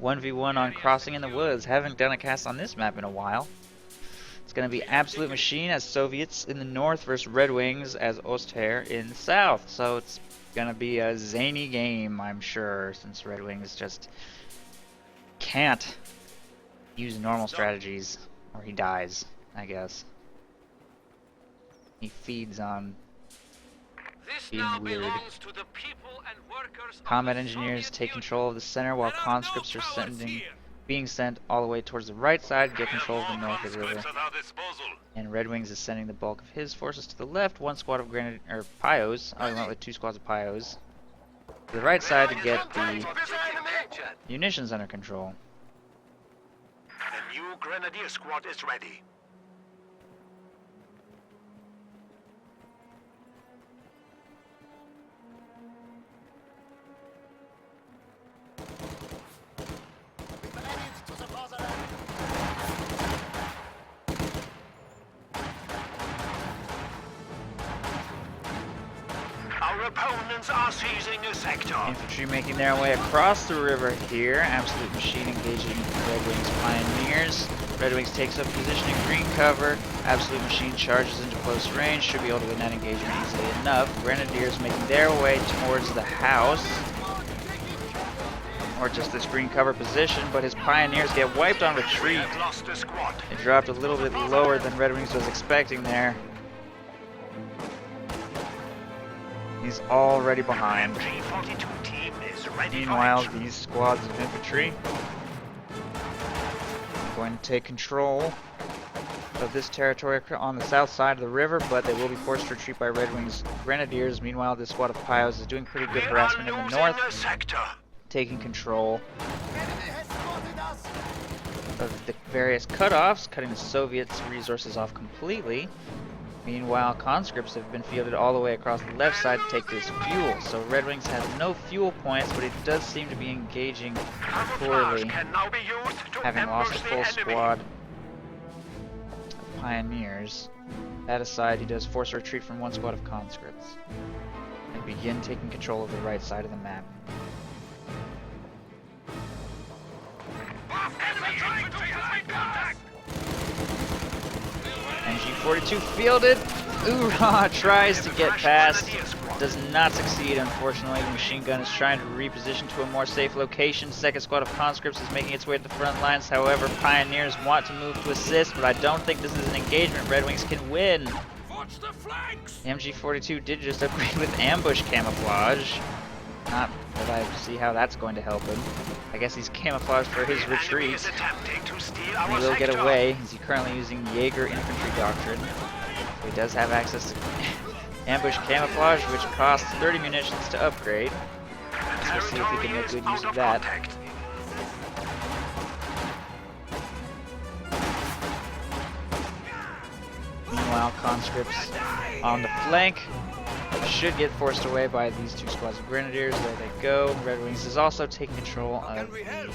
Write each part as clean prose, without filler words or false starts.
1v1 on Crossing in the Woods. Haven't done a cast on this map in a while. It's going to be Absolute Machine as Soviets in the north versus Redwings as Ostheer in the south. So it's going to be a zany game, I'm sure, since Redwings just can't use normal strategies, or he dies, I guess. He feeds on being weird. Combat engineers take control of the center while conscripts are being sent all the way towards the right side to get control of the north of the river. And Redwings is sending the bulk of his forces to the left, one squad of Pyos. Oh, he went with 2 squads of Pyos. To the right side to get the munitions under control. The new Grenadier squad is ready. Our opponents are seizing a sector. Infantry making their way across the river here. Absolute Machine engaging Redwings Pioneers. Redwings takes up position in green cover. Absolute Machine charges into close range. Should be able to win that engagement easily enough. Grenadiers making their way towards the house. Or just this green cover position, but his Pioneers get wiped on retreat. It dropped a little bit lower than Redwings was expecting there. He's already behind. Meanwhile, these squads of infantry are going to take control of this territory on the south side of the river, but they will be forced to retreat by Redwings Grenadiers. Meanwhile, this squad of Pyos is doing pretty good harassment in the north, taking control of the various cutoffs, cutting the Soviets' resources off completely. Meanwhile, conscripts have been fielded all the way across the left side to take this fuel. So Redwings has no fuel points, but it does seem to be engaging poorly, having lost a full squad of Pioneers. That aside, he does force a retreat from 1 squad of conscripts and begin taking control of the right side of the map. MG42 fielded. Oorah tries to get past. Does not succeed, unfortunately. The machine gun is trying to reposition to a more safe location. Second squad of conscripts is making its way to the front lines. However, Pioneers want to move to assist, but I don't think this is an engagement Redwings can win. The MG42 did just upgrade with ambush camouflage. Not that I see how that's going to help him. I guess he's camouflaged for his retreat. He will get away, as he's currently using Jaeger infantry doctrine. So he does have access to ambush camouflage, which costs 30 munitions to upgrade. So we'll see if he can make good use of that. Meanwhile, conscripts on the flank should get forced away by these 2 squads of Grenadiers. There they go. Redwings is also taking control of the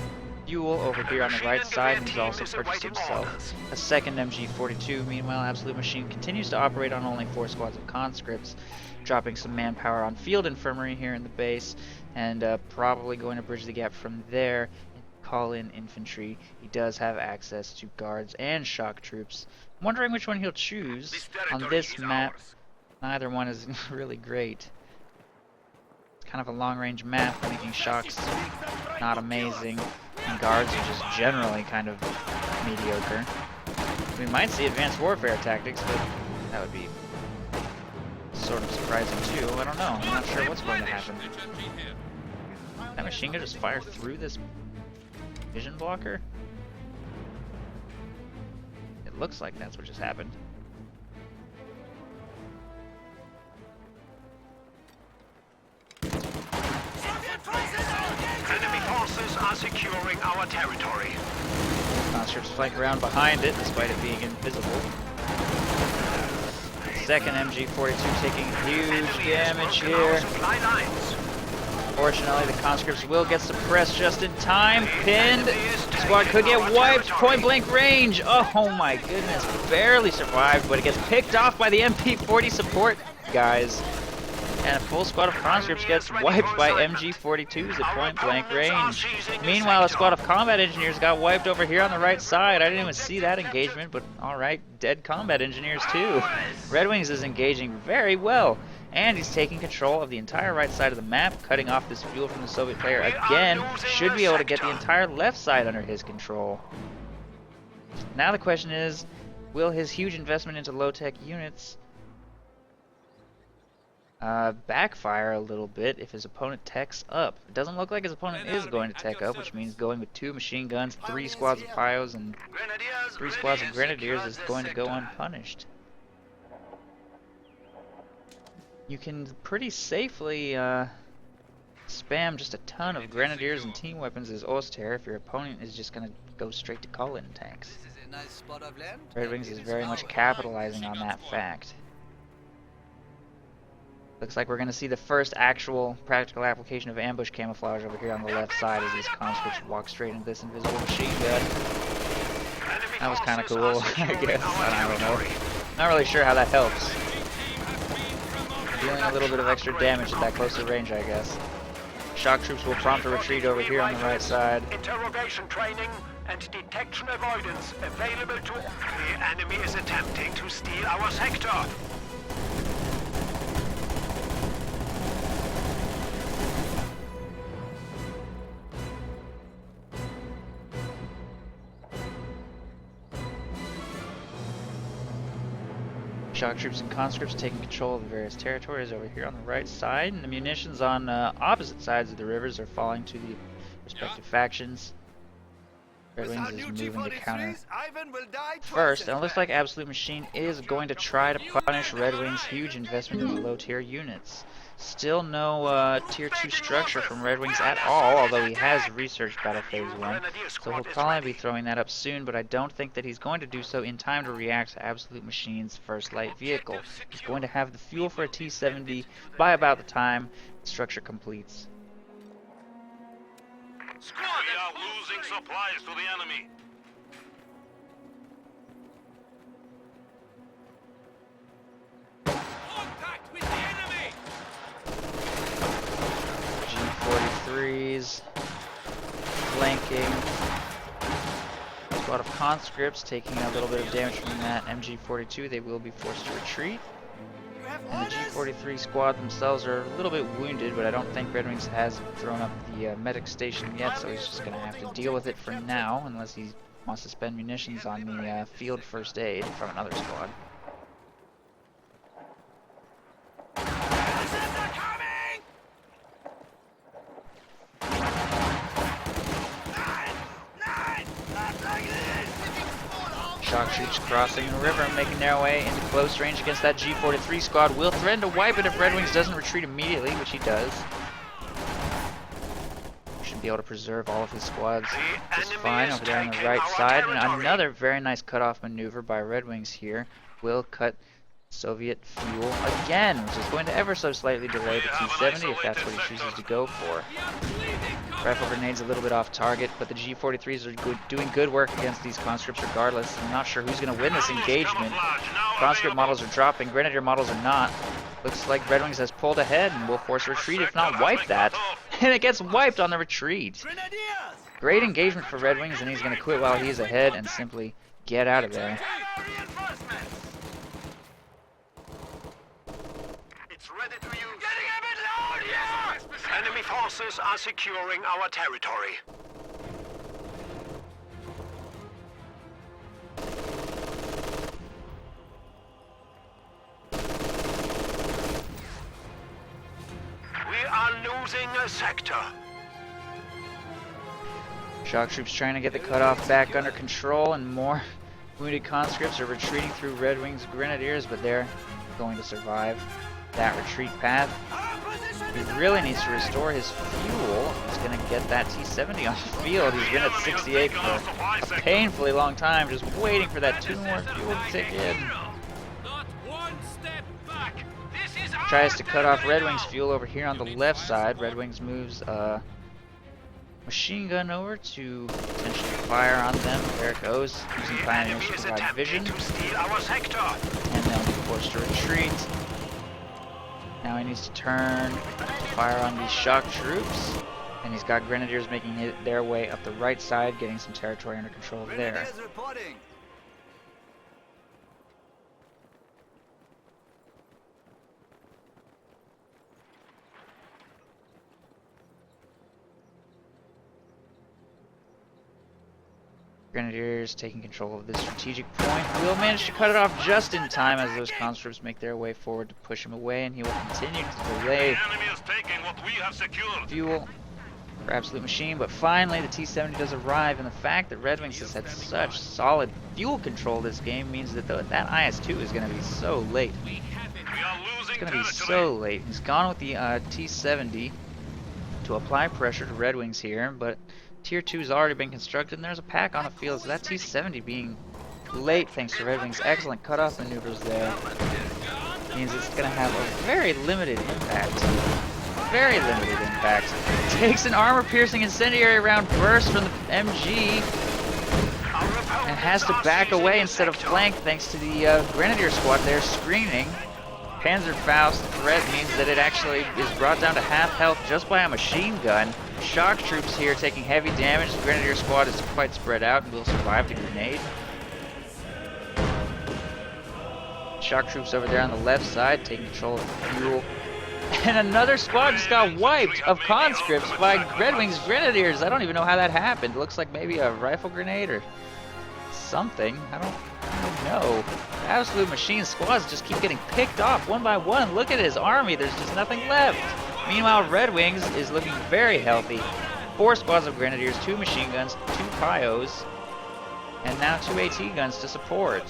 fuel over here on the right side, and he's also purchased himself a second MG42. Meanwhile, Absolute Machine continues to operate on only 4 squads of conscripts, dropping some manpower on field infirmary here in the base, and probably going to bridge the gap from there and call in infantry. He does have access to guards and shock troops. I'm wondering which one he'll choose on this map. Neither one is really great. It's kind of a long-range map, making shocks not amazing, and guards are just generally kind of mediocre. We might see advanced warfare tactics, but that would be sort of surprising too. I don't know. I'm not sure what's going to happen. Can that machine gun just fire through this vision blocker? It looks like that's what just happened. Enemy forces are securing our territory. Conscripts flank around behind it, despite it being invisible. Second MG42 taking huge damage here. Fortunately, the conscripts will get suppressed just in time. Pinned. Squad could get wiped. Point blank range. Oh my goodness. Barely survived, but it gets picked off by the MP40 support guys. And a full squad of conscripts gets wiped by MG42s at point blank range. Meanwhile, a squad of combat engineers got wiped over here on the right side. I didn't even see that engagement, but alright, dead combat engineers too. Redwings is engaging very well, and he's taking control of the entire right side of the map, cutting off this fuel from the Soviet player again. Should be able to get the entire left side under his control. Now the question is, will his huge investment into low-tech units backfire a little bit if his opponent techs up? It doesn't look like his opponent is going to tech up, which means going with 2 machine guns, 3 squads of Pyos, and 3 squads of Grenadiers is going to go unpunished. You can pretty safely spam just a ton of Grenadiers and team weapons as Oster if your opponent is just going to go straight to call-in tanks. Redwings is very much capitalizing on that fact. Looks like we're going to see the first actual practical application of ambush camouflage over here on the left side as these conscripts walk straight into this invisible machine gun. That was kind of cool, I guess. I don't know. Not really sure how that helps. Dealing a little bit of extra damage at that closer range, I guess. Shock troops will prompt a retreat over here on the right side. Interrogation training and detection avoidance available to... The enemy is attempting to steal our sector. Shock troops and conscripts taking control of the various territories over here on the right side, and the munitions on opposite sides of the rivers are falling to the respective factions. Redwings is moving to counter first, and it looks like Absolute Machine is going to try to punish Redwings' huge investment in the low-tier units. Still no tier 2 structure from Redwings at all, although he has researched Battle Phase 1, so he'll probably be throwing that up soon, but I don't think that he's going to do so in time to react to Absolute Machine's first light vehicle. He's going to have the fuel for a T-70 by about the time the structure completes. We are losing supplies to the enemy. Contact with the enemy. G43s flanking. Squad of conscripts taking a little bit of damage from that MG42. They will be forced to retreat. And the G43 squad themselves are a little bit wounded, but I don't think Redwings has thrown up the medic station yet, so he's just going to have to deal with it for now, unless he wants to spend munitions on the field first aid from another squad. Shock troops crossing the river and making their way into close range against that G43 squad. Will threaten to wipe it if Redwings doesn't retreat immediately, which he does. Should be able to preserve all of his squads just fine over there on the right side. And another very nice cutoff maneuver by Redwings here will cut Soviet fuel again, which is going to ever so slightly delay the T-70 if that's what he chooses to go for. Rifle grenades a little bit off target, but the G43s are doing good work against these conscripts regardless. I'm not sure who's going to win this engagement. Conscript models are dropping, Grenadier models are not. Looks like Redwings has pulled ahead and will force a retreat, if not wipe that. And it gets wiped on the retreat. Great engagement for Redwings, and he's going to quit while he's ahead and simply get out of there. It's ready to use. Getting a bit loud, yeah! Enemy forces are securing our territory. We are losing a sector. Shock troops trying to get the cutoff back under control, and more wounded conscripts are retreating through Redwings Grenadiers, but they're going to survive that retreat path. He really needs to restore his fuel. He's going to get that T-70 on the field. He's been at 68 for a painfully long time, just waiting for that 2 more fuel to tick in. Tries to cut off Redwings fuel over here on the left side. Redwings moves a machine gun over to potentially fire on them. There it goes, using pioneers to provide vision. And they'll be forced to retreat. Now he needs to turn to fire on these shock troops. And he's got Grenadiers making their way up the right side, getting some territory under control there. Grenadiers taking control of this strategic point. Will manage to cut it off just in time as those conscripts make their way forward to push him away, and he will continue to delay fuel for Absolute Machine. But finally, the T-70 does arrive, and the fact that Redwings has had such solid fuel control this game means that that IS-2 is going to be so late. It's going to be so late. He's gone with the T-70 to apply pressure to Redwings here, but Tier 2 has already been constructed, and there's a pack on the field, so that T-70 being late thanks to Redwings' excellent cutoff maneuvers there means it's going to have a very limited impact. Very limited impact. Takes an armor-piercing incendiary round burst from the MG and has to back away instead of flank thanks to the Grenadier squad there screening. Panzerfaust threat means that it actually is brought down to half health just by a machine gun. Shock troops here taking heavy damage. The Grenadier squad is quite spread out and will survive the grenade. Shock troops over there on the left side taking control of the fuel. And another squad just got wiped of conscripts by Redwings Grenadiers. I don't even know how that happened. It looks like maybe a rifle grenade or something. I don't know. The Absolute Machine squads just keep getting picked off one by one. Look at his army. There's just nothing left. Meanwhile, Redwings is looking very healthy. 4 squads of Grenadiers, 2 machine guns, 2 Pyos, and now 2 AT guns to support.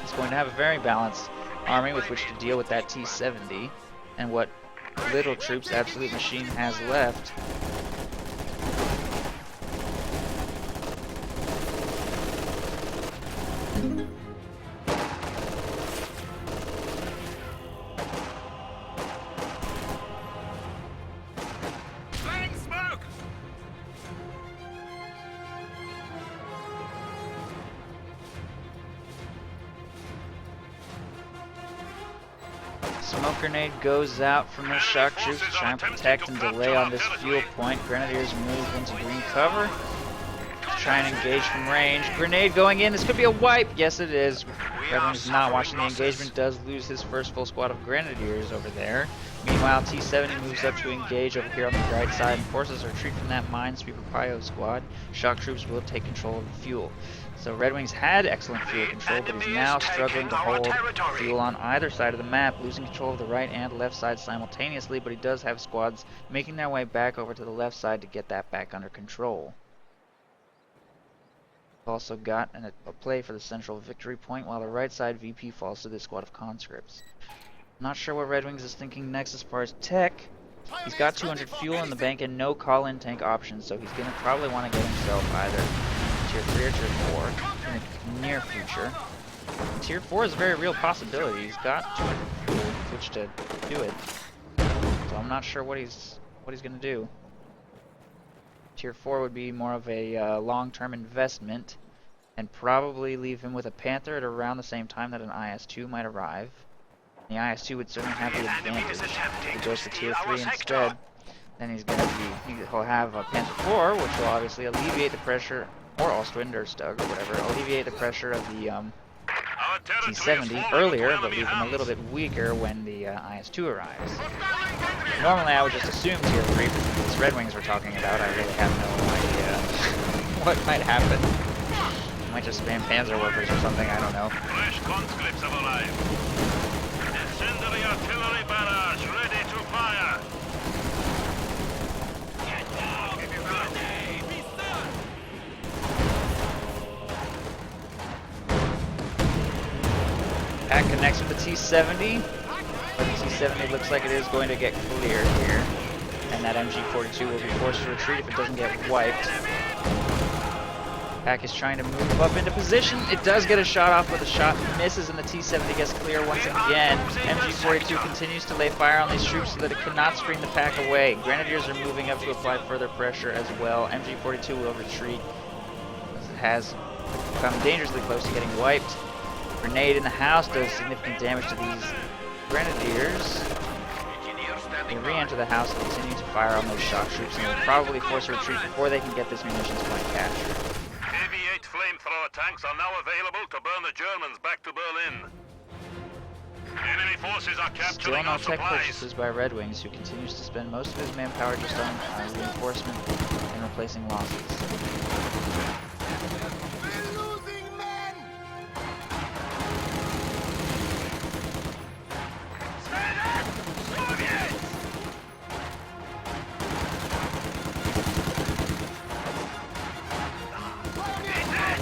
He's going to have a very balanced army with which to deal with that T-70 and what little troops Absolute Machine has left. Smoke grenade goes out from their shock troops to try and protect and delay on this fuel point. Grenadiers move into green cover to try and engage from range. Grenade going in. This could be a wipe. Yes, it is. Redwings not watching the engagement. Does lose his first full squad of Grenadiers over there. Meanwhile, T-70 moves up to engage over here on the right side and forces a retreat from that Minesweeper Pyo squad. Shock troops will take control of the fuel. So Redwings had excellent fuel control, but he's now struggling to hold fuel on either side of the map, losing control of the right and left side simultaneously, but he does have squads making their way back over to the left side to get that back under control. Also got a play for the central victory point, while the right side VP falls to this squad of conscripts. Not sure what Redwings is thinking next as far as tech. He's got 200 fuel in the bank and no call-in tank options, so he's going to probably want to get himself either Tier 3 or Tier 4 in the near future. Tier 4 is a very real possibility. He's got 200 fuel with which to do it, so I'm not sure what he's going to do. Tier 4 would be more of a long-term investment and probably leave him with a Panther at around the same time that an IS-2 might arrive. The IS-2 would certainly have the advantage. If he goes for Tier 3 instead, then he'll have a Panther 4, which will obviously alleviate the pressure, or Ostwind or Stug or whatever, alleviate the pressure of the T-70 earlier, but leave him a little bit weaker when the IS-2 arrives. Normally I would just assume Tier 3, but these Redwings we're talking about, I really have no idea what might happen. I might just spam Panzer Workers or something, I don't know. Fresh conscripts have arrived. Incendiary artillery barrage ready to fire. Get down! Grenade! Be stunned! Pack connects with the T-70, but the T-70 looks like it is going to get cleared here, and that MG-42 will be forced to retreat if it doesn't get wiped. Pack is trying to move up into position. It does get a shot off, but the shot misses and the T-70 gets clear once again. MG-42 continues to lay fire on these troops so that it cannot screen the pack away. Grenadiers are moving up to apply further pressure as well. MG-42 will retreat as it has come dangerously close to getting wiped. Grenade in the house does significant damage to these Grenadiers, they re-enter the house and continue to fire on those shock troops, and will probably force a retreat before they can get this munitions point captured. Heavy 8 flamethrower tanks are now available to burn the Germans back to Berlin. Enemy forces are capturing Still no our tech supplies. purchases by Redxwings, who continues to spend most of his manpower just on reinforcement and replacing losses. We're losing men! Stand up! Soviets!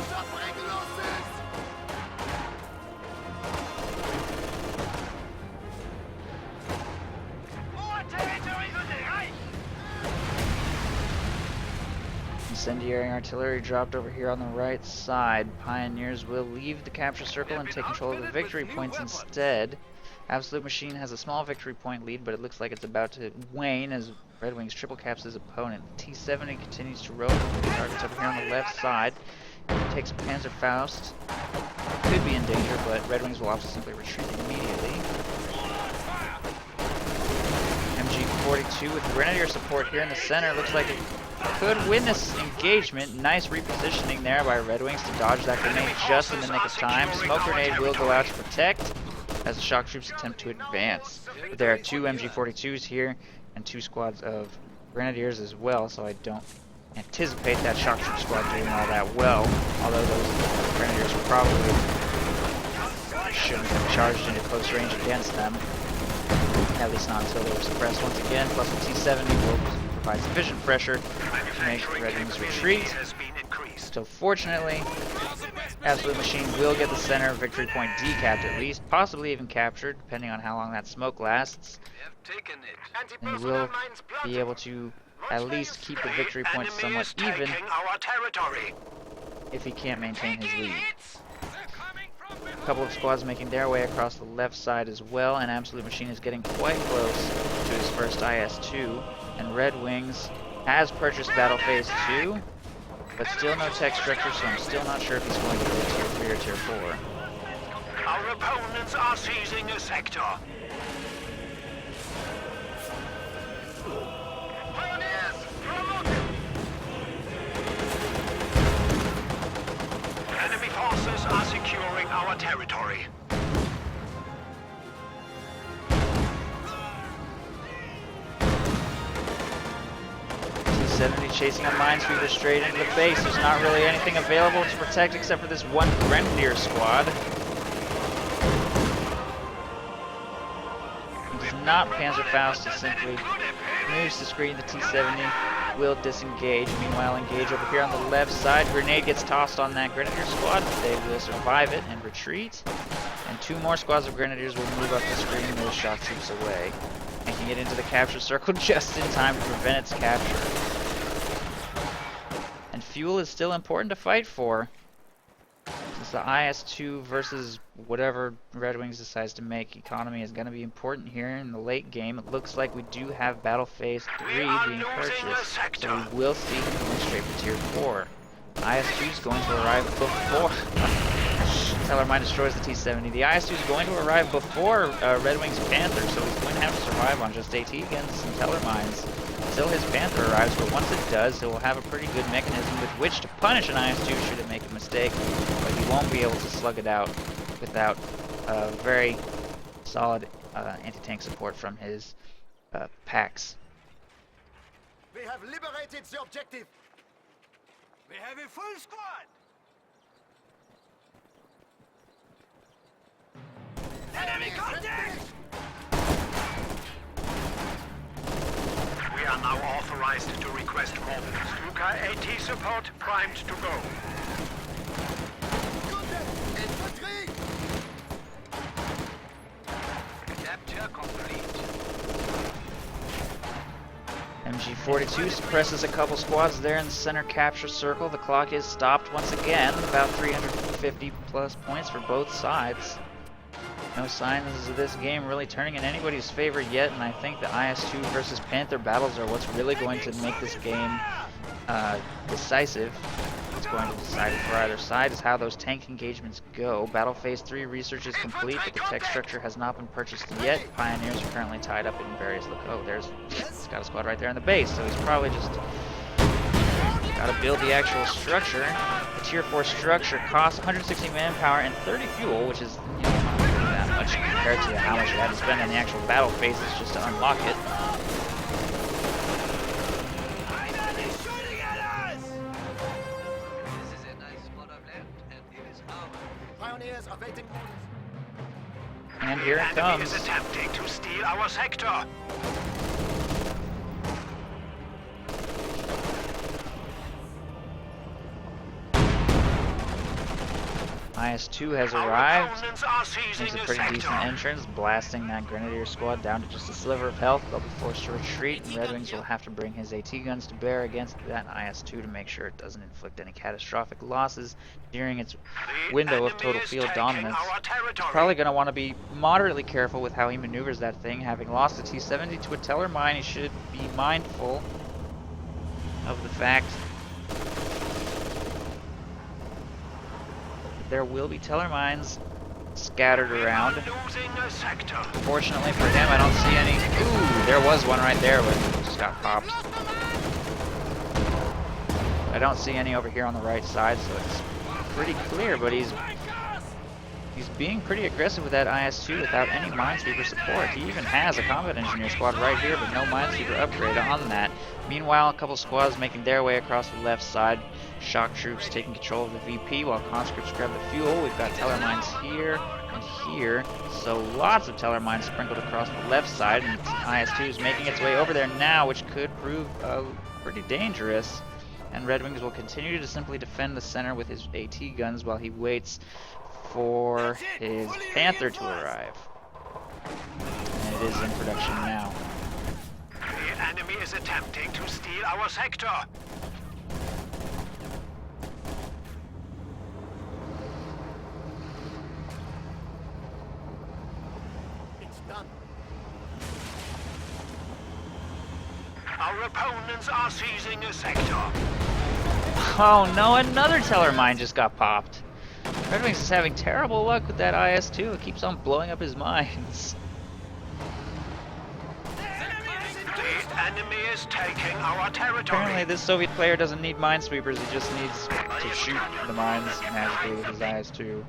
Suffering losses! More territory for the Reich! Incendiary artillery dropped over here on the right side. Pioneers will leave the capture circle and take control of the victory points instead. Absolute Machine has a small victory point lead, but it looks like it's about to wane as Redwings triple caps his opponent. T-70 continues to roam with the targets over here on the left side. He takes Panzerfaust. Could be in danger, but Redwings will also simply retreat immediately. MG42 with Grenadier support here in the center. Looks like it could win this engagement. Nice repositioning there by Redwings to dodge that grenade just in the nick of time. Smoke grenade will go out to protect as the shock troops attempt to advance. But there are two MG42s here and two squads of Grenadiers as well, so I don't anticipate that shock troop squad doing all that well, although those Grenadiers probably shouldn't have charged into close range against them, at least not until they were suppressed once again. Plus the T-70 will provide sufficient pressure to make Redwings retreat. So fortunately, Absolute Machine will get the center victory point decapped at least, possibly even captured, depending on how long that smoke lasts. And we will be able to at least keep the victory point somewhat even if he can't maintain his lead. A couple of squads making their way across the left side as well, and Absolute Machine is getting quite close to his first IS-2, and Redwings has purchased Battle Phase 2, but still no tech structure, so I'm still not sure if he's going to go Tier 3 or Tier 4. Our opponents are seizing a sector. Pioneers, promoted! Enemy forces are securing our territory. T-70 chasing a minesweeper straight into the base. There's not really anything available to protect except for this one Grenadier squad. He does not Panzerfaust, he simply moves to screen. The T-70 will disengage. Meanwhile, engage over here on the left side. Grenade gets tossed on that Grenadier squad, but they will survive it and retreat. And two more squads of Grenadiers will move up to screen those shock troops away, making it into the capture circle just in time to prevent its capture. And fuel is still important to fight for, since the IS-2 versus whatever Redwings decides to make economy is going to be important here in the late game. It looks like we do have Battle Phase 3 being purchased, so we will see him going straight for Tier 4. IS-2 is going to arrive before... Tellermine destroys the T-70. The IS-2 is going to arrive before Redwings' Panther, so he's going to have to survive on just AT guns and Tellermines until his Panther arrives, but once it does, it will have a pretty good mechanism with which to punish an IS-2 should it make a mistake, but he won't be able to slug it out without very solid anti-tank support from his packs. We have liberated the objective! We have a full squad! Enemy contact! We are now authorized to request more. Stuka AT support primed to go. Infantry! Capture complete. MG42 suppresses a couple squads there in the center capture circle. The clock is stopped once again. About 350 plus points for both sides. No signs of this game really turning in anybody's favor yet, and I think the IS-2 versus Panther battles are what's really going to make this game decisive. What's going to decide it for either side is how those tank engagements go. Battle Phase 3 research is complete, but the tech structure has not been purchased yet. Pioneers are currently tied up in various oh, there's Scout Squad right there in the base, so he's probably just got to build the actual structure. The Tier 4 structure costs 160 manpower and 30 fuel, which is, you know, not really that much compared to how much you had to spend on the actual battle phases just to unlock it. Pioneers awaiting orders. And here it The enemy comes. is attempting to steal our sector. IS-2 has Our arrived. opponents are seizing Makes a the pretty sector. decent entrance, blasting that Grenadier squad down to just a sliver of health. They'll be forced to retreat, and Redwings will have to bring his AT guns to bear against that IS-2 to make sure it doesn't inflict any catastrophic losses during its The window of enemy total is field taking dominance. our He's territory. probably going to want to be moderately careful with how he maneuvers that thing. Having lost a T-70 to a Teller mine, he should be mindful of the fact there will be Teller mines scattered We around. are losing a sector. Fortunately for him, I don't see any. Ooh, there was one right there, but it just got popped. I don't see any over here on the right side, so it's pretty clear, but he's being pretty aggressive with that IS-2 without any minesweeper support. He even has a combat engineer squad right here, but no minesweeper upgrade on that. Meanwhile, a couple squads making their way across the left side. Shock troops taking control of the VP while conscripts grab the fuel. We've got Teller mines here and here, so lots of Teller mines sprinkled across the left side, and IS-2 is making its way over there now, which could prove pretty dangerous. And Redwings will continue to simply defend the center with his AT guns while he waits for his Panther to arrive. And it is in production now. The enemy is attempting to steal our sector. It's done. Our opponents are seizing a sector. Oh no, another Teller mine just got popped. Redwings is having terrible luck with that IS-2. It keeps on blowing up his mines. The enemy is taking our territory. Apparently this Soviet player doesn't need minesweepers, he just needs to shoot the mines magically with his IS-2.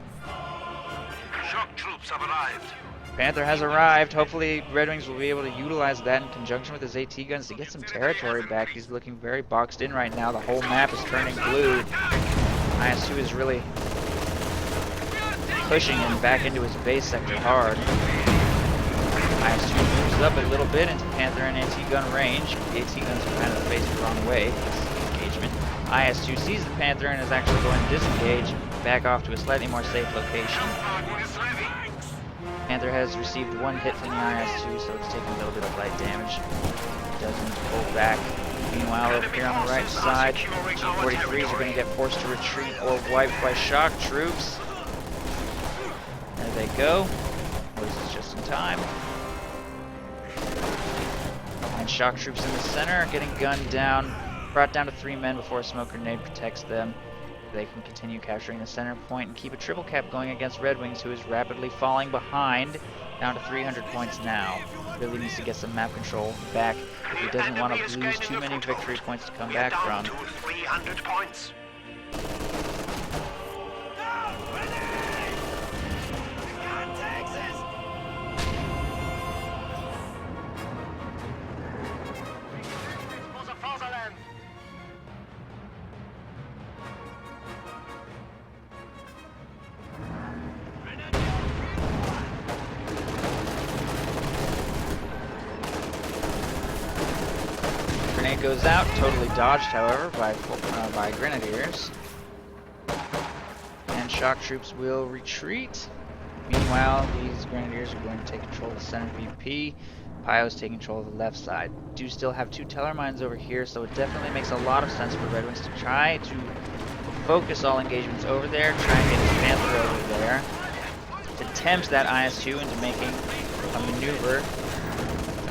Shock troops have arrived. Panther has arrived. Hopefully Redwings will be able to utilize that in conjunction with his AT guns to get some territory back. He's looking very boxed in right now. The whole map is turning blue. IS-2 is really pushing him back into his base sector hard. IS-2 moves up a little bit into Panther and AT gun range. The AT guns are kind of faced the wrong way. This engagement. IS-2 sees the Panther and is actually going to disengage back off to a slightly more safe location. Panther has received one hit from the IS-2, so it's taking a little bit of light damage. It does need to pull back. Meanwhile, over here on the right side, T-43s are going to get forced to retreat or wiped by shock troops. There they go. This is just in time. And shock troops in the center are getting gunned down, brought down to 3 men before a smoke grenade protects them. They can continue capturing the center point and keep a triple cap going against Redwings, who is rapidly falling behind, down to 300 points now. Really needs to get some map control back if he doesn't want to lose too many victory points to come back from. 300 points. Grenade goes out, totally dodged, however, by Grenadiers. And shock troops will retreat. Meanwhile, these Grenadiers are going to take control of the center VP. Pio's taking control of the left side. Do still have 2 Teller mines over here, so it definitely makes a lot of sense for Redwings to try to focus all engagements over there, try and get his Panther over there. to tempt that IS-2 into making a maneuver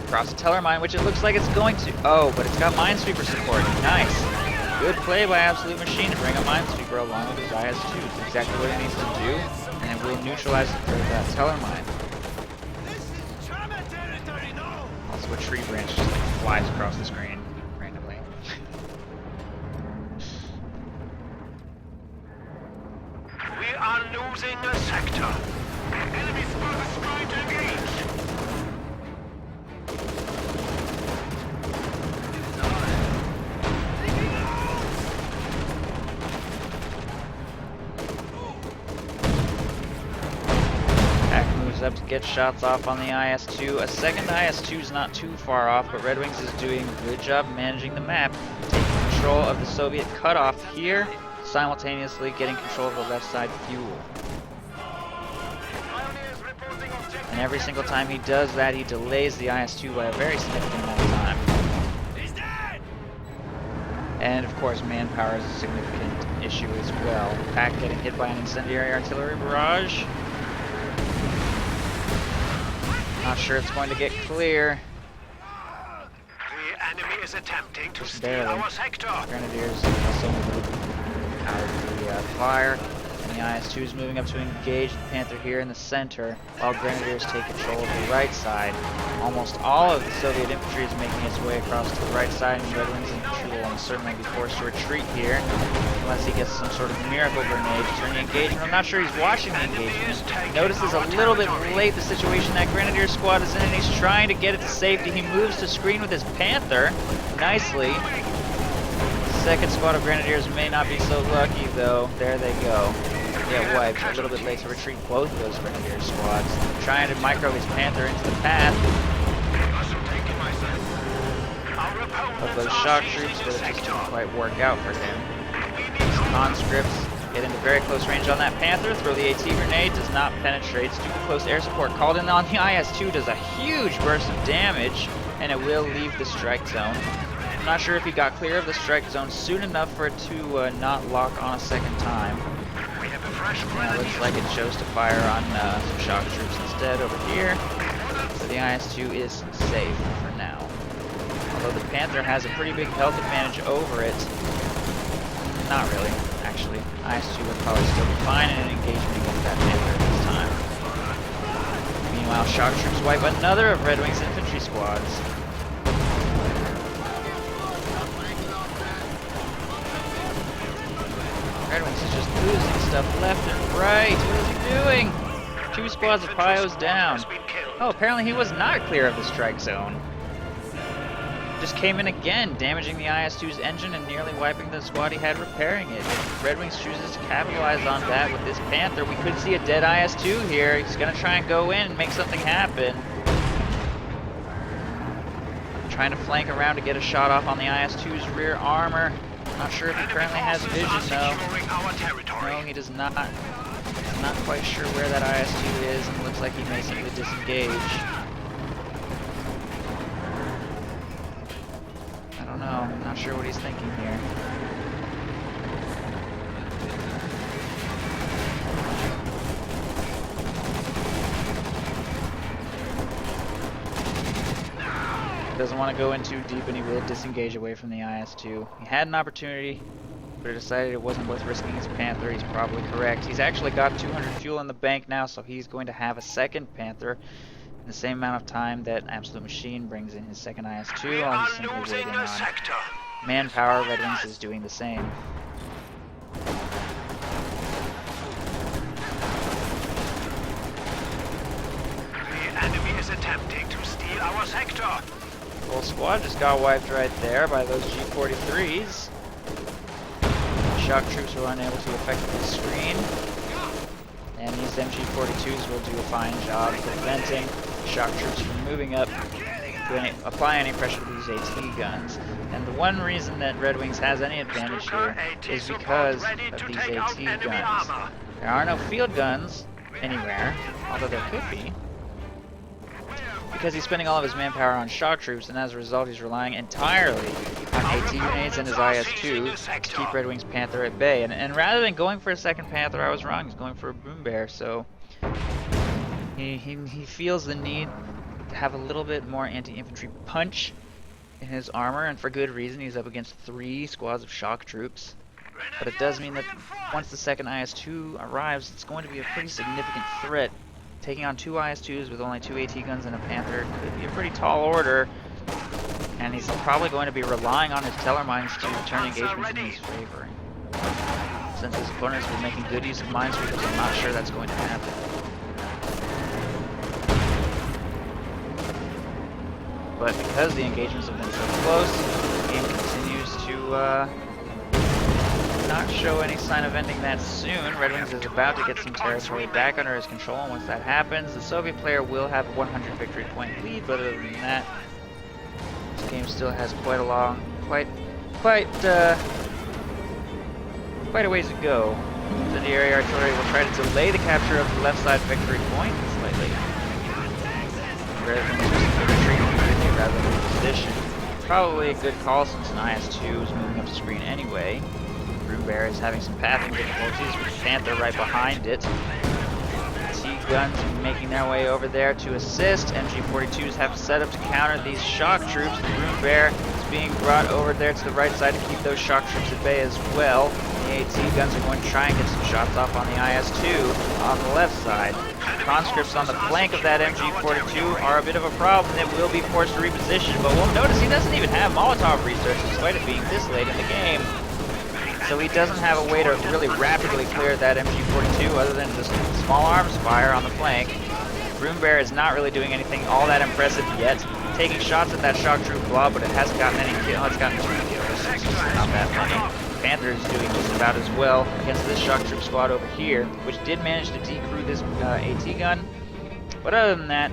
across the teller mine, which it looks like it's going to. Oh, but it's got Minesweeper support. Nice. Good play by Absolute Machine to bring a Minesweeper along with his IS-2. It's exactly what it needs to do, and it will neutralize the threat of that teller mine. Also, a tree branch just flies across the screen randomly. We are losing a sector. Enemy spotted trying to engage. Up to get shots off on the IS-2. A second IS-2 is not too far off, but Redwings is doing a good job managing the map, taking control of the Soviet cutoff here, simultaneously getting control of the left side fuel. And every single time he does that, he delays the IS-2 by a very significant amount of time. And of course, manpower is a significant issue as well. Pack getting hit by an incendiary artillery barrage. Not sure it's going to get clear. The enemy is attempting to Just steal barely. our sector. Grenadiers also moved out of the fire, and the IS-2 is moving up to engage the Panther here in the center, while Grenadiers take control of the right side. Almost all of the Soviet infantry is making its way across to the right side, and Redwings infantry will almost certainly be forced to retreat here, unless he gets some sort of miracle grenade during the engagement. I'm not sure he's watching the engagement. Notices a little bit late the situation that Grenadier squad is in, and he's trying to get it to safety. He moves to screen with his Panther nicely. Second squad of Grenadiers may not be so lucky, though. There they go. Get wiped. A little bit late to retreat both of those Grenadier squads. Trying to micro his Panther into the path of those shock troops, but it just didn't quite work out for him. These conscripts get into very close range on that Panther. Throw the AT grenade, does not penetrate. Stupid close air support called in on the IS-2, does a huge burst of damage, and it will leave the strike zone. I'm not sure if he got clear of the strike zone soon enough for it to not lock on a second time. Yeah, it looks like it chose to fire on some shock troops instead over here. So the IS-2 is safe for now. Although the Panther has a pretty big health advantage over it. Not really, actually. IS-2 would probably still be fine in an engagement against that Panther at this time. Meanwhile, shock troops wipe another of Redwing's infantry squads. Redwings is just losing stuff left and right. What is he doing? 2 squads of Pyos down. Oh, apparently he was not clear of the strike zone. Just came in again, damaging the IS-2's engine and nearly wiping the squad he had repairing it. If Redwings chooses to capitalize on that with this Panther, we could see a dead IS-2 here. He's going to try and go in and make something happen. Trying to flank around to get a shot off on the IS-2's rear armor. Not sure if he currently has vision though. No, he does not. I'm not quite sure where that IS-2 is, and it looks like he may simply disengage. I don't know. I'm not sure what he's thinking here. Doesn't want to go in too deep, and he will disengage away from the IS-2. He had an opportunity, but decided it wasn't worth risking his Panther. He's probably correct. He's actually got 200 fuel in the bank now, so he's going to have a second Panther in the same amount of time that Absolute Machine brings in his second IS-2. While he's simply waiting on manpower. Redwings is doing the same. The enemy is attempting to steal our sector. Whole squad just got wiped right there by those G-43s. Shock troops were unable to effectively screen. And these MG-42s will do a fine job preventing shock troops from moving up to apply any pressure to these AT guns. And the one reason that Redwings has any advantage here is because of these AT guns. There are no field guns anywhere, although there could be, because he's spending all of his manpower on shock troops, and as a result he's relying entirely on AT grenades and his IS-2 to keep Redwing's Panther at bay. And rather than going for a second Panther, I was wrong. He's going for a Boom Bear, so He feels the need to have a little bit more anti-infantry punch in his armor, and for good reason. He's up against 3 squads of shock troops. But it does mean that once the second IS-2 arrives, it's going to be a pretty significant threat. Taking on 2 IS-2s with only 2 AT guns and a Panther could be a pretty tall order. And he's probably going to be relying on his teller mines to turn engagements in his favor. Since his opponents were making good use of minesweepers, I'm not sure that's going to happen. But because the engagements have been so close, the game continues to not show any sign of ending that soon. Redwings is about to get some territory back under his control, and once that happens, the Soviet player will have a 100 victory point lead, but other than that, this game still has quite a ways to go. Incendiary artillery will try to delay the capture of the left side victory point slightly. Redwings will retreat quickly rather than position. Probably a good call since an IS-2 is moving up the screen anyway. Broombear is having some pathing difficulties with Panther right behind it. T-guns making their way over there to assist. MG42s have set up to counter these shock troops. The Broombear is being brought over there to the right side to keep those shock troops at bay as well. The AT guns are going to try and get some shots off on the IS-2 on the left side. Conscripts on the flank of that MG42 are a bit of a problem that will be forced to reposition, but we'll notice he doesn't even have Molotov research despite it being this late in the game. So he doesn't have a way to really rapidly clear that MG42 other than just small arms fire on the flank. Broombear is not really doing anything all that impressive yet. Taking shots at that shock troop blob, but it hasn't gotten any kills. It's gotten 2 kills. It's not that many. Panther is doing just about as well against this shock troop squad over here, which did manage to decrew this AT gun. But other than that,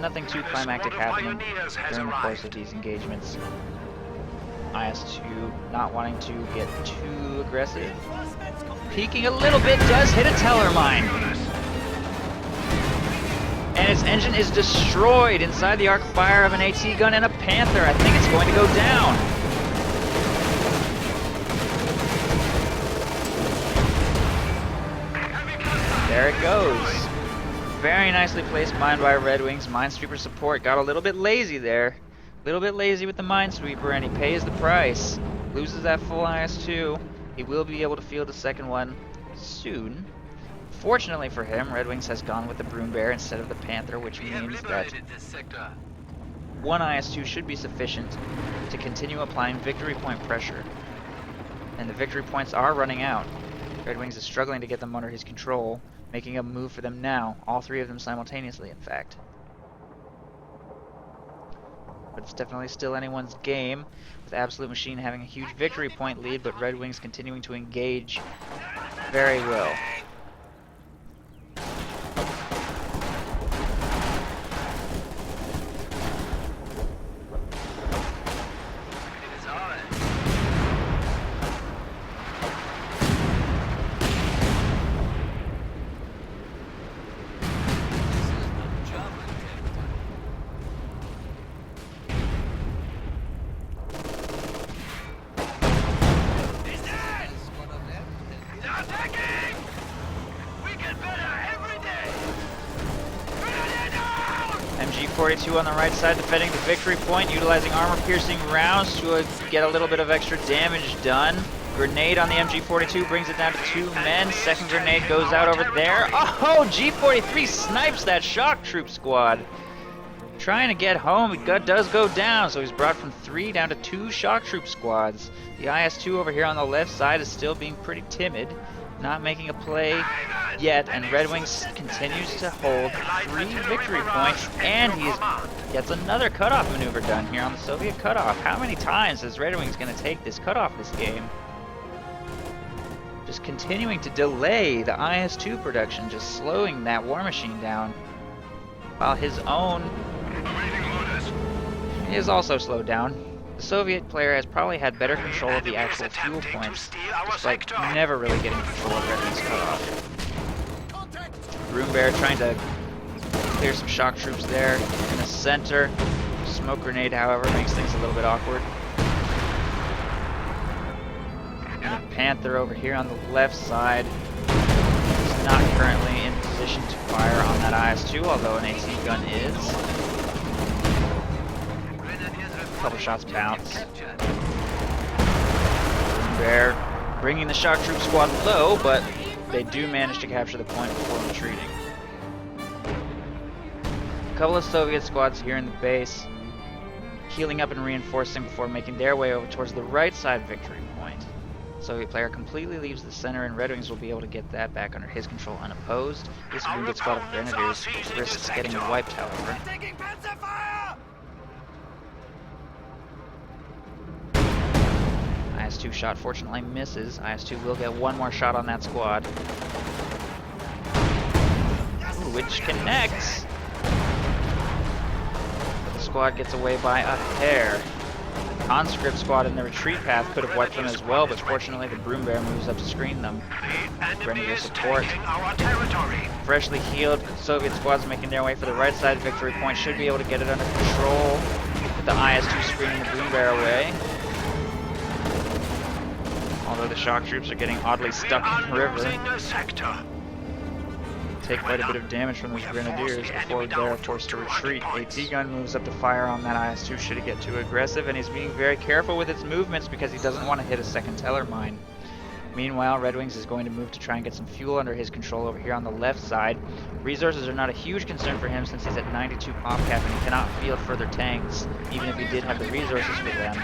nothing too climactic happening during the course of these engagements. IS-2 not wanting to get too aggressive. Peeking a little bit, does hit a teller mine. And its engine is destroyed inside the arc fire of an AT gun and a Panther. I think it's going to go down. There it goes. Very nicely placed mine by Redwings. Minesweeper support got a little bit lazy there. A little bit lazy with the Minesweeper, and he pays the price. Loses that full IS-2. He will be able to field the second one soon. Fortunately for him, Redwings has gone with the Broombear instead of the Panther, which means that one IS-2 should be sufficient to continue applying victory point pressure. And the victory points are running out. Redwings is struggling to get them under his control, making a move for them now. All 3 of them simultaneously, in fact. But it's definitely still anyone's game, with Absolute Machine having a huge victory point lead, but Redwings continuing to engage very well. MG42 on the right side defending the victory point, utilizing armor-piercing rounds to get a little bit of extra damage done. Grenade on the MG42 brings it down to 2 men. Second grenade goes out over there. Oh, G43 snipes that shock troop squad. Trying to get home, it does go down, so he's brought from 3 down to 2 shock troop squads. The IS-2 over here on the left side is still being pretty timid, not making a play yet, and Redwings continues to hold 3 victory points, and he gets another cutoff maneuver done here on the Soviet cutoff. How many times is Redwings going to take this cutoff this game? Just continuing to delay the IS-2 production, just slowing that war machine down, while his own is also slowed down. The Soviet player has probably had better control of the actual fuel points, despite never really getting control of Redwings' cutoff. Broombear trying to clear some shock troops there in the center. Smoke grenade, however, makes things a little bit awkward. And the Panther over here on the left side. not currently in position to fire on that IS-2, although an AT gun is. A couple shots bounce. Bear bringing the shock troop squad low, but they do manage to capture the point before retreating. A couple of Soviet squads here in the base, healing up and reinforcing before making their way over towards the right side victory point. Soviet player completely leaves the center, and Red Wings will be able to get that back under his control unopposed. This wounded squad of Grenadiers risks getting wiped, however. IS-2 shot fortunately misses. IS-2 will get one more shot on that squad. Ooh, which connects. But the squad gets away by a hair. The conscript squad in the retreat path could have wiped them as well, but fortunately the Broom Bear moves up to screen them. Grenadier support. Freshly healed Soviet squads making their way for the right side victory point should be able to get it under control with the IS-2 screening the Broom Bear away. Although the shock troops are getting oddly stuck in the river. Take quite a bit of damage from these Grenadiers before they're forced to retreat. AT gun moves up to fire on that IS-2 should it get too aggressive, and he's being very careful with its movements because he doesn't want to hit a second teller mine. Meanwhile, Red Wings is going to move to try and get some fuel under his control over here on the left side. Resources are not a huge concern for him since he's at 92 pop cap and he cannot field further tanks, even if he did have the resources for them.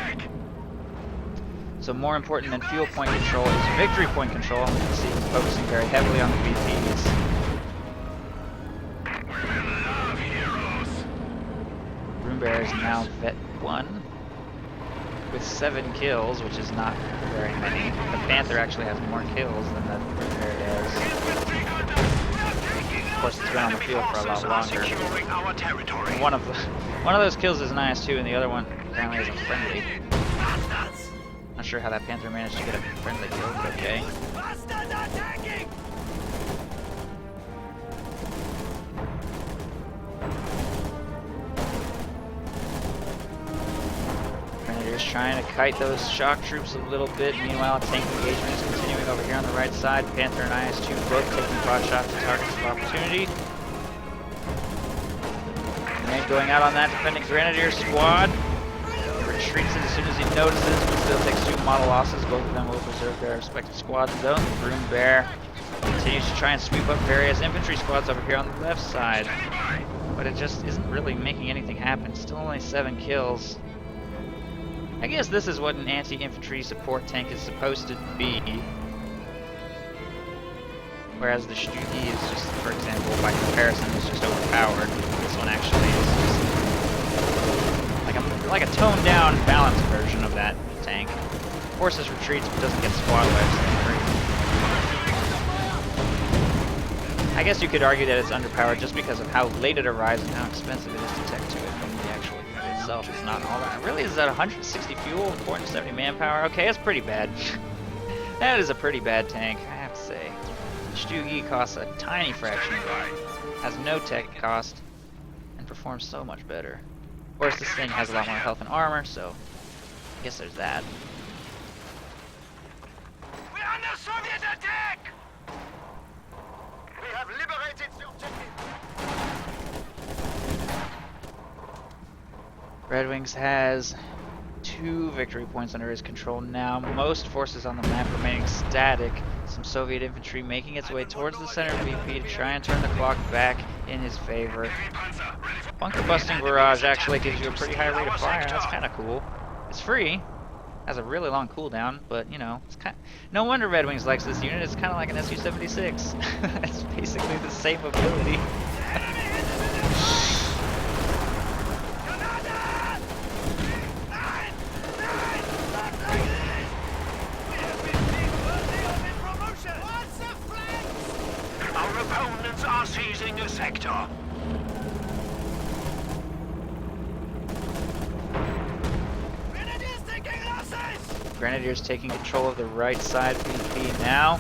So more important than fuel point control is victory point control. You can see he's focusing very heavily on the VPs. Broom Bear is now vet 1 with 7 kills, which is not very many. The Panther actually has more kills than the Broom Bear does. Of course, it's been on the field for a lot longer. And one of those kills is an IS-2, and the other one apparently is a friendly. Not sure how that Panther managed to get a friendly kill, but okay. Grenadiers trying to kite those shock troops a little bit. Meanwhile, tank engagement is continuing over here on the right side. Panther and IS-2 both taking broad shots at targets of opportunity. Grenade going out on that defending Grenadier squad. Retreats as soon as he notices, but still takes 2 model losses. Both of them will preserve their respective squad zones. The Broom Bear continues to try and sweep up various infantry squads over here on the left side. But it just isn't really making anything happen. Still only 7 kills. I guess this is what an anti-infantry support tank is supposed to be. Whereas the Stugi is just, for example, by comparison, is just overpowered. This one actually is just like a toned down, balanced version of that tank. Forces retreats but doesn't get squad wipes. I guess you could argue that it's underpowered just because of how late it arrives and how expensive it is to tech to it from the actual unit itself. It's not all that. It really is at 160 fuel, 470 manpower. Okay, that's pretty bad. That is a pretty bad tank, I have to say. The Stugi costs a tiny fraction of that, has no tech cost, and performs so much better. Of course, this thing has a lot more health and armor, so I guess there's that. We're under Soviet attack! We have liberated the objective. Red Wings has 2 victory points under his control now. Most forces on the map remaining static. Some Soviet infantry making its way towards the center of VP to try and turn the clock back in his favor. Bunker busting barrage actually gives you a pretty high rate of fire. That's kind of cool. It's free. Has a really long cooldown, but you know, it's kind. No wonder Red Wings likes this unit. It's kind of like an Su-76. It's basically the same ability. Our opponents are seizing a sector. Grenadiers taking control of the right side VP now.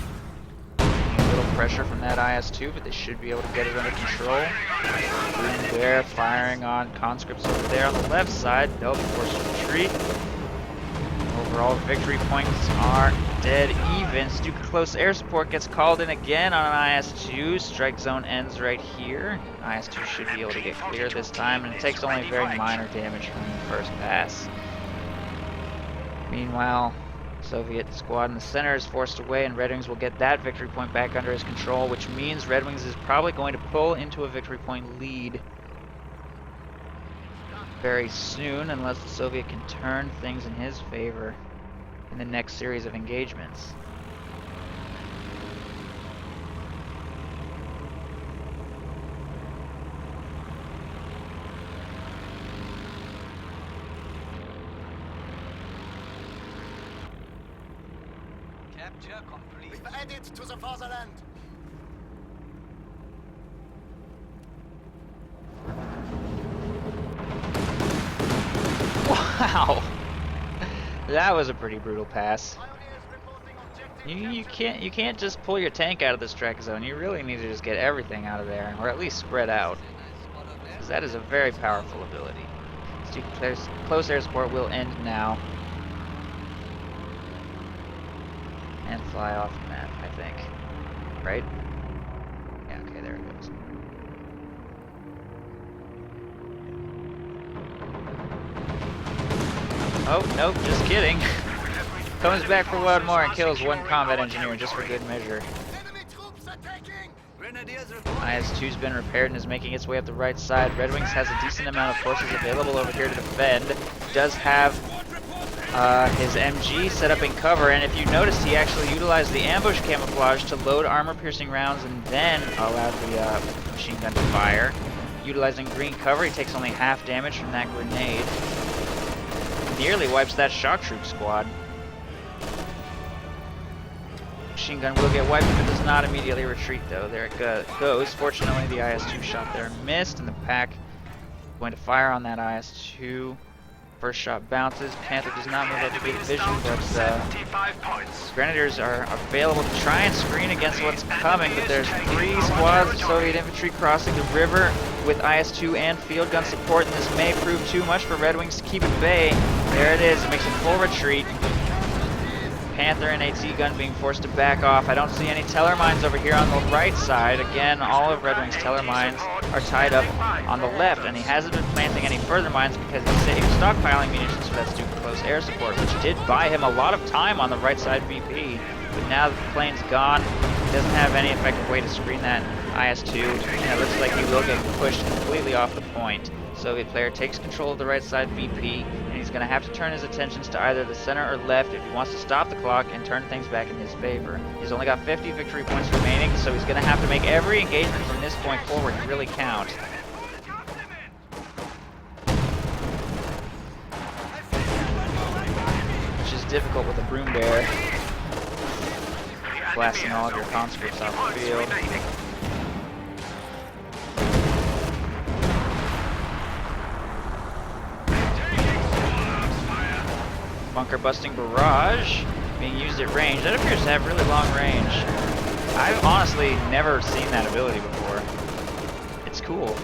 Taking a little pressure from that IS-2, but they should be able to get it under control. Broom Bear firing on conscripts over there on the left side. They'll be forced to retreat. Overall victory points are dead even. Stupid close air support gets called in again on an IS-2. Strike zone ends right here. IS-2 should be able to get clear this time, and it takes only very minor damage from the first pass. Meanwhile, Soviet squad in the center is forced away, and Red Wings will get that victory point back under his control, which means Red Wings is probably going to pull into a victory point lead very soon, unless the Soviet can turn things in his favor in the next series of engagements. Capture complete. We've added to the fatherland. Wow, that was a pretty brutal pass. You can't just pull your tank out of the strike zone. You really need to just get everything out of there, or at least spread out, because that is a very powerful ability. Stupid close air support will end now, and fly off the map, I think. Right? Yeah. Okay, there it goes. Oh, nope, just kidding. Comes back for one more and kills one combat engineer just for good measure. IS-2's been repaired and is making its way up the right side. Red Wings has a decent amount of forces available over here to defend. Does have his MG set up in cover, and if you noticed, he actually utilized the ambush camouflage to load armor-piercing rounds and then allowed the machine gun to fire. Utilizing green cover, he takes only half damage from that grenade. Nearly wipes that shock troop squad. Machine gun will get wiped, but does not immediately retreat though. There it goes. Fortunately, the IS-2 shot there missed, and the pack is going to fire on that IS-2. First shot bounces. Panther does not move up to get vision, but Grenadiers are available to try and screen against what's coming, but there's 3 squads of Soviet infantry crossing the river with IS-2 and field gun support, and this may prove too much for Red Wings to keep at bay. There it is. It makes a full retreat. Panther and AT gun being forced to back off. I don't see any teller mines over here on the right side. Again, all of Red Wing's teller mines are tied up on the left, and he hasn't been planting any further mines because he was stockpiling munitions for that stupid close air support, which did buy him a lot of time on the right side VP. But now that the plane's gone, he doesn't have any effective way to screen that IS-2, and it looks like he will get pushed completely off the point. Soviet player takes control of the right side VP, and he's going to have to turn his attentions to either the center or left if he wants to stop the clock and turn things back in his favor. He's only got 50 victory points remaining, so he's going to have to make every engagement from this point forward really count. Which is difficult with a broom bear. Blasting all of your conscripts off the field. Bunker busting barrage being used at range. That appears to have really long range. I've honestly never seen that ability before. It's cool.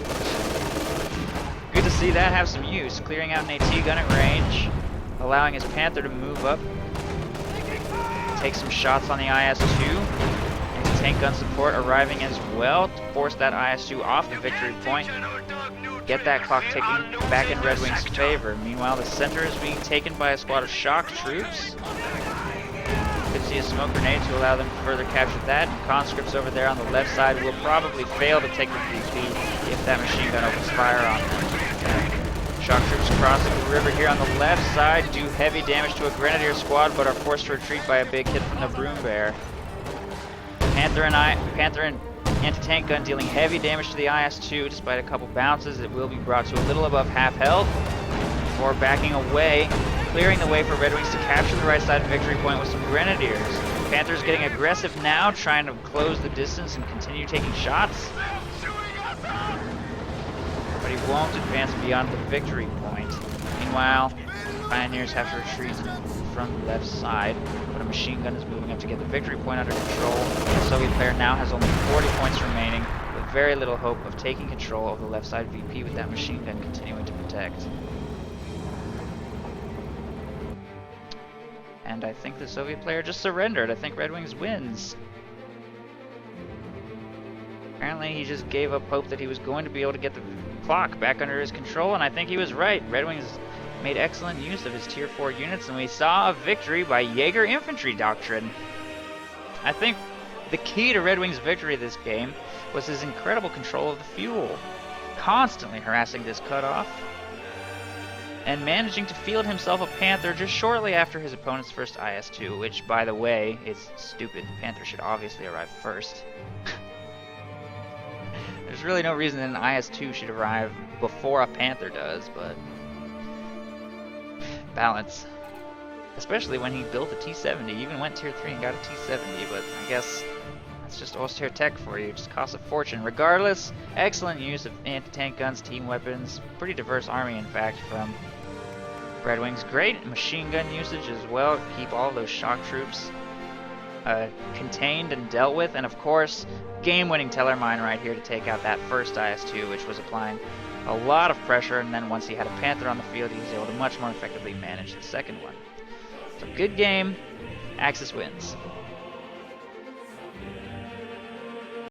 Good to see that have some use. Clearing out an AT gun at range, allowing his Panther to move up, take some shots on the IS-2. And his tank gun support arriving as well to force that IS-2 off the victory point. Get that clock ticking back in Red Wings' favor. Meanwhile, the center is being taken by a squad of shock troops. Could see a smoke grenade to allow them to further capture that. And conscripts over there on the left side will probably fail to take the VP if that machine gun opens fire on them. Shock troops crossing the river here on the left side do heavy damage to a Grenadier squad, but are forced to retreat by a big hit from the Broom Bear. Panther and anti-tank gun dealing heavy damage to the IS-2 despite a couple bounces. It will be brought to a little above half health before backing away, clearing the way for Red Wings to capture the right side victory point with some Grenadiers. Panther's getting aggressive now, trying to close the distance and continue taking shots. But he won't advance beyond the victory point. Meanwhile, Pioneers have to retreat from the left side, but a machine gun is moving up to get the victory point under control. The Soviet player now has only 40 points remaining, with very little hope of taking control of the left side VP with that machine gun continuing to protect. and I think the Soviet player just surrendered. I think Red Wings wins. Apparently he just gave up hope that he was going to be able to get the clock back under his control, and I think he was right. Red Wings made excellent use of his Tier 4 units, and we saw a victory by Jaeger Infantry Doctrine. I think the key to Red Wings' victory this game was his incredible control of the fuel, constantly harassing this cutoff, and managing to field himself a Panther just shortly after his opponent's first IS-2, which, by the way, is stupid. The Panther should obviously arrive first. There's really no reason that an IS-2 should arrive before a Panther does, but balance. Especially when he built a T-70. He even went Tier 3 and got a T-70, but I guess that's just austere tech for you. It just costs a fortune. Regardless, excellent use of anti-tank guns, team weapons. Pretty diverse army, in fact, from Red Wings. Great machine gun usage as well. Keep all those shock troops contained and dealt with. And of course, game-winning Tellermine right here to take out that first IS-2, which was applying a lot of pressure. And then once he had a Panther on the field, he was able to much more effectively manage the second one. So good game. Axis wins.